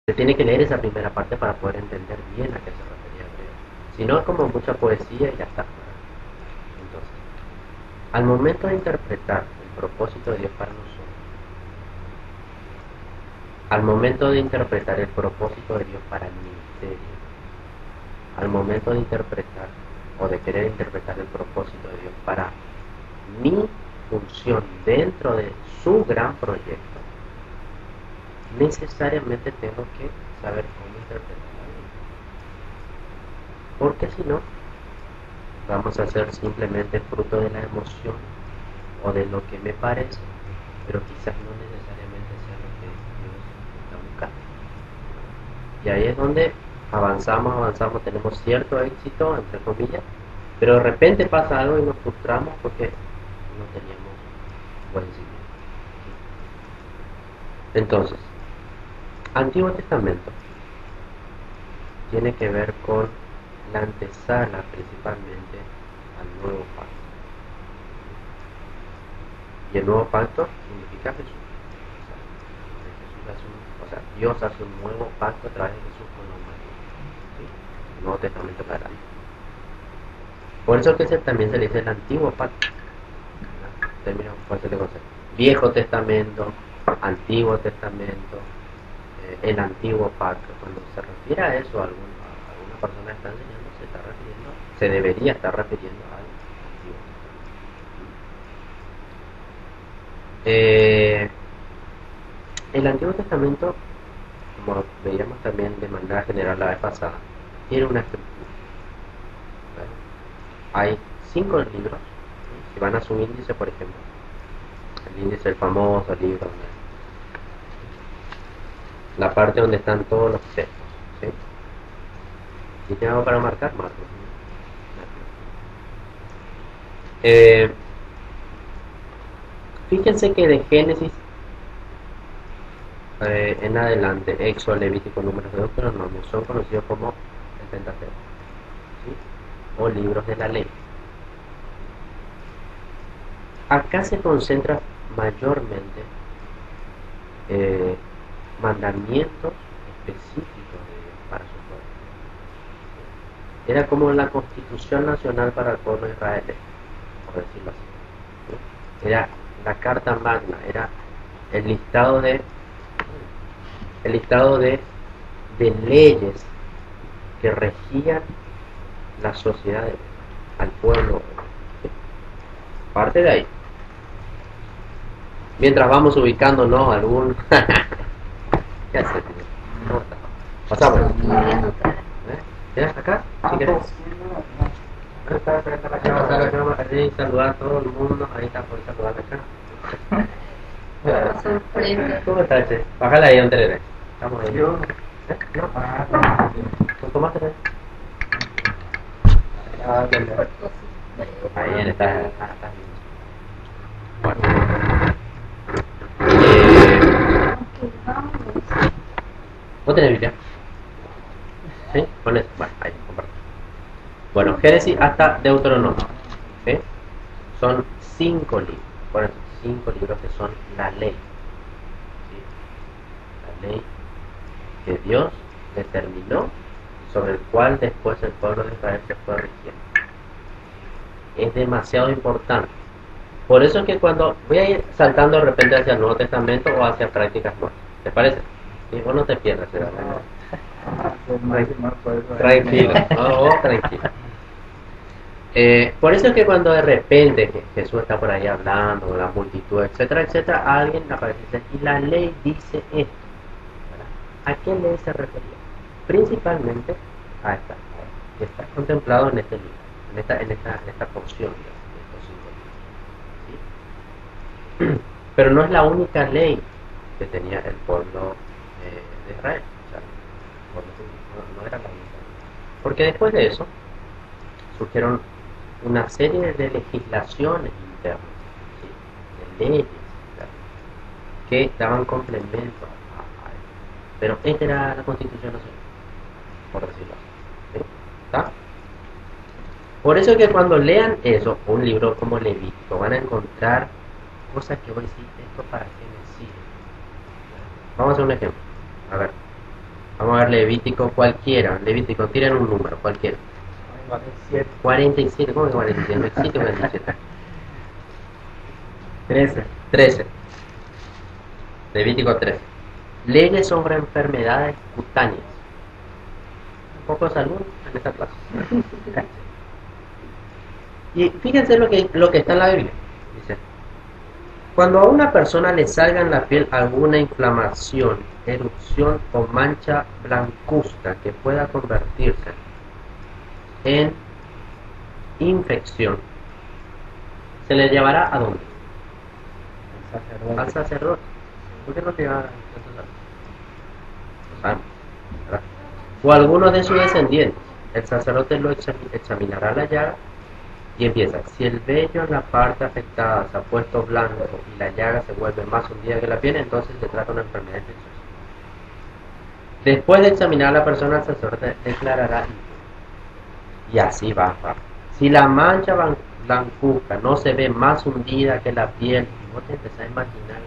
Se tiene que leer esa primera parte para poder entender bien a qué se refería Hebreo. Si no, es como mucha poesía y ya está. Entonces, al momento de interpretar el propósito de Dios para nosotros, al momento de interpretar el propósito de Dios para el ministerio, al momento de interpretar o de querer interpretar el propósito de Dios para mi función dentro de su gran proyecto, necesariamente tengo que saber cómo interpretar la Biblia. Porque si no, vamos a ser simplemente fruto de la emoción o de lo que me parece, pero quizás no necesariamente sea lo que Dios está buscando. Y ahí es donde avanzamos, tenemos cierto éxito, entre comillas, pero de repente pasa algo y nos frustramos porque no teníamos buen cimiento. Entonces, Antiguo Testamento tiene que ver con la antesala principalmente al nuevo pacto. Y el nuevo pacto significa Jesús. Dios hace un nuevo pacto a través de Jesús con la humanidad. ¿Sí? El Nuevo Testamento para adelante. Por eso que también se le dice el antiguo pacto. Término fuerte de concepto. Viejo Testamento, Antiguo Testamento, el antiguo pacto. Cuando se refiere a eso, alguna persona está enseñando, se debería estar refiriendo al antiguo testamento. El Antiguo Testamento, como veíamos también de manera general la vez pasada, tiene una estructura. ¿Vale? Hay 5 libros. Si van a su índice, por ejemplo, el índice, el famoso libro, la parte donde están todos los textos, ¿sí? ¿Y qué hago para marcar? Marco. Fíjense que de Génesis en adelante, Éxodo, Levítico, Números, de Deuteronomio son conocidos como el Pentateuco, ¿sí? O libros de la ley. Acá se concentra mayormente mandamientos específicos de Dios para su pueblo. Era como la constitución nacional para el pueblo israelí, por decirlo así, ¿sí? Era la carta magna, era el listado de leyes que regían la sociedad, al pueblo. Parte de ahí. Mientras vamos ubicándonos algún... ¿Qué haces? ¿Cómo estás? Pasamos. ¿Quieres acá? Si quieres. Ahí saludar a todo el mundo. Ahí está, por saludar acá. ¿Cómo estás, che? Bájala ahí donde le. Estamos ahí. ¿No? ¿Con tomates? Ahí él está bien. Bueno. ¿Vos tenés Biblia? ¿Sí? Con eso. Bueno, ahí, comparto. Bueno, Génesis hasta Deuteronomio. ¿Sí? Son 5 libros. Por eso, 5 libros que son la ley. ¿Sí? La ley que Dios determinó, sobre el cual después el pueblo de Israel se fue rigiendo. Es demasiado importante. Por eso es que cuando voy a ir saltando de repente hacia el Nuevo Testamento o hacia prácticas nuevas, ¿te parece? ¿Sí? Vos no te pierdas, ¿verdad? Tranquilo, no, tranquilo. Por eso es que cuando de repente Jesús está por ahí hablando con la multitud, etcétera, etcétera, alguien aparece y dice, y la ley dice esto, ¿verdad? ¿A qué ley se refería? Principalmente a esta, que está contemplado en este libro, en esta porción de estos 5 libros, ¿sí? Pero no es la única ley que tenía el pueblo de Israel, o sea, no era la única, porque después de eso surgieron una serie de legislaciones internas, ¿sí? De leyes internas, que daban complemento a él. Pero esta era la Constitución nacional, por decirlo así, ¿sí? ¿Está? Por eso es que cuando lean eso, un libro como Levítico, van a encontrar cosas que vos decís, ¿esto para qué me sirve? Vamos a hacer un ejemplo. A ver, Vamos a ver Levítico cualquiera. Levítico, tiren un número, cualquiera. 47, ¿cómo que 47? No existe 47. 13. Levítico 13. Leyes sobre enfermedades cutáneas. Un poco de salud en esta clase. Y fíjense lo que está en la Biblia. Dice: cuando a una persona le salga en la piel alguna inflamación, erupción o mancha blancuzca que pueda convertirse en infección, se le llevará ¿a dónde? Al sacerdote. ¿Por qué no te lleva al sacerdote? No sabemos, ¿verdad? O alguno de sus descendientes. El sacerdote lo examinará la llaga y empieza: si el vello en la parte afectada se ha puesto blanco y la llaga se vuelve más hundida que la piel, entonces se trata de una enfermedad infecciosa. Después de examinar a la persona, el sacerdote declarará impuro. Y así va. Si la mancha blancuzca no se ve más hundida que la piel, y vos te empezás a imaginar,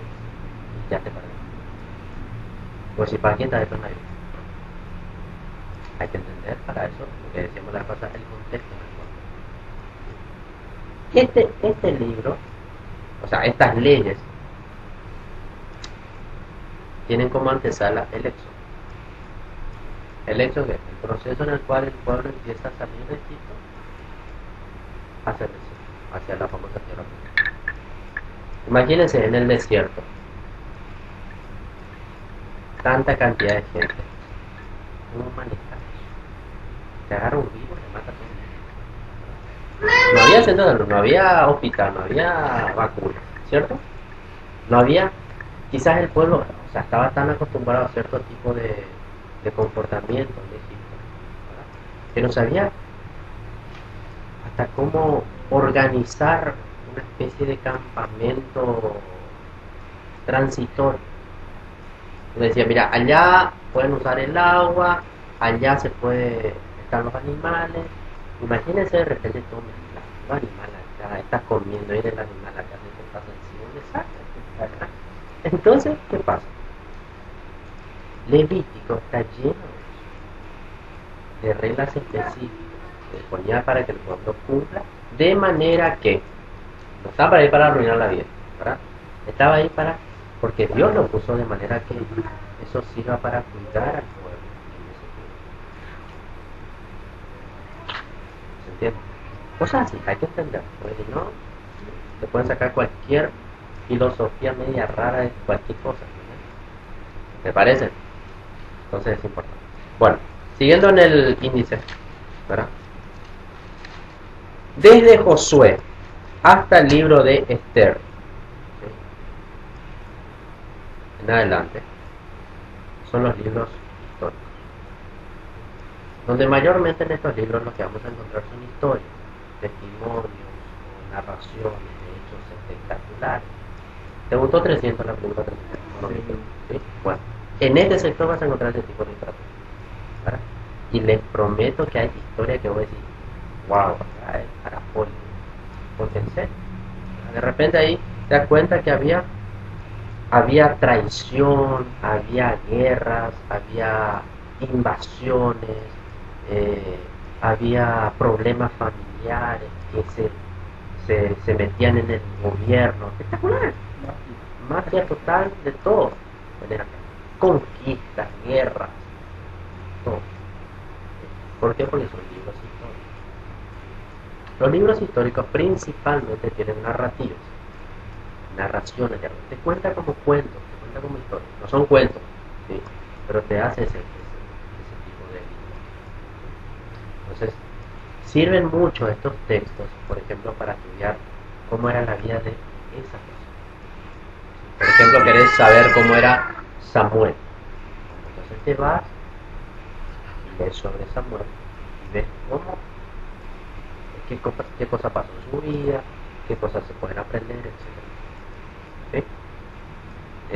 ya te perdés. Pues si para quién está esto en la Biblia. Hay que entender para eso lo que decíamos la cosa, el contexto en el cual. Este libro, o sea, estas leyes, tienen como antesala el éxodo. El éxodo es el proceso en el cual el pueblo empieza a salir de Egipto hacia la famosa tierra prometida. Imagínense en el desierto, tanta cantidad de gente. ¿Cómo manejar eso? Te agarra un virus, te mata todo. No había centro de salud, no había hospital, no había vacuna, ¿cierto? No había, quizás el pueblo, o sea, estaba tan acostumbrado a cierto tipo de comportamiento en Egipto, ¿verdad? Que no sabía hasta cómo organizar una especie de campamento transitorio. Decía: mira, allá pueden usar el agua, allá se puede estar los animales. Imagínense de repente todo mezclado, los animales acá, estás comiendo y el animal acá te pasa encima, ¿dónde sacas? Entonces, ¿qué pasa? Levítico está lleno de reglas específicas que ponía para que el pueblo cumpla, de manera que no estaba ahí para arruinar la vida, ¿verdad? Estaba ahí porque Dios lo puso de manera que eso sirva para cuidar al pueblo en ese tiempo. ¿Se entiende? Cosas así, hay que entender, porque si no, te pueden sacar cualquier filosofía media rara de cualquier cosa, ¿no? ¿Te parece? Entonces es importante. Bueno, siguiendo en el índice, ¿verdad? Desde Josué hasta el libro de Esther, ¿sí? En adelante, son los libros históricos, donde mayormente en estos libros lo que vamos a encontrar son historias, testimonios, narraciones de hechos espectaculares. ¿Te gustó 300 la película 300? ¿Sí? Bueno, en este sector vas a encontrar ese tipo de literatura, ¿verdad? Y les prometo que hay historias que voy a decir: wow, acá es parafolio, porque en serio, de repente ahí te das cuenta que había traición, había guerras, había invasiones, había problemas familiares que se metían en el gobierno. Espectacular. Mafia total de todo. Conquistas, guerras, todo. ¿Por qué? Porque son libros históricos. Los libros históricos principalmente tienen narrativas, narraciones, te cuenta como cuentos, te cuenta como historias. No son cuentos, ¿sí? Pero te hace ese tipo de libros. Entonces, sirven mucho estos textos, por ejemplo, para estudiar cómo era la vida de esa persona. Por ejemplo, querés saber cómo era Samuel. Entonces te vas y lees sobre Samuel y ves qué cosa pasó en su vida, qué cosas se pueden aprender, etc. ¿Sí?